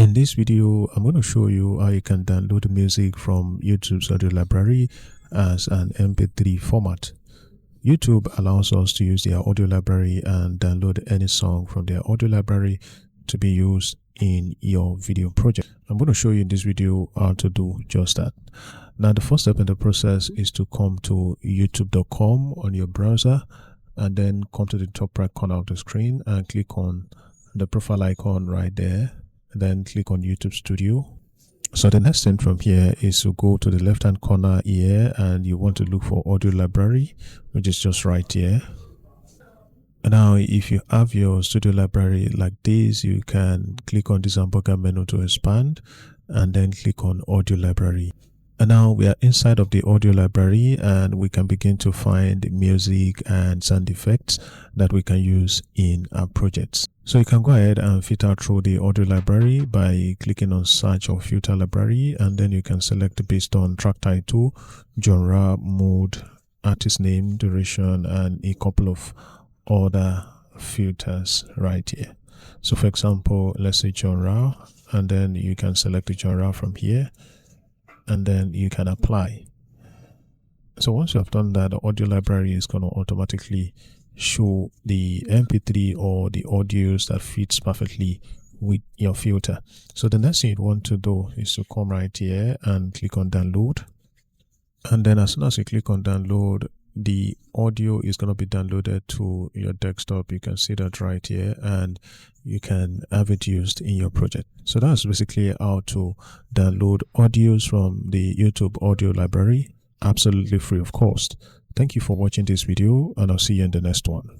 In this video, I'm going to show you how you can download music from YouTube's audio library as an MP3 format. YouTube allows us to use their audio library and download any song from their audio library to be used in your video project. I'm going to show you in this video how to do just that. Now, the first step in the process is to come to youtube.com on your browser and then come to the top right corner of the screen and click on the profile icon right there. Then click on YouTube Studio. So the next thing from here is to go to the left hand corner here and you want to look for audio library, which is just right here. And now if you have your studio library like this, you can click on this hamburger menu to expand and then click on audio library. And now we are inside of the audio library and we can begin to find music and sound effects that we can use in our projects. So you can go ahead and filter through the audio library by clicking on search or filter library, and then you can select based on track title, genre, mode, artist name, duration, and a couple of other filters right here. So for example, let's say genre, and then you can select the genre from here. And then you can apply. So once you have done that, the audio library is going to automatically show the MP3 or the audios that fits perfectly with your filter. So the next thing you want to do is to come right here and click on download. And then as soon as you click on download, the audio is going to be downloaded to your desktop. You can see that right here, and you can have it used in your project. So that's basically how to download audios from the YouTube audio library, absolutely free of cost. Thank you for watching this video, and I'll see you in the next one.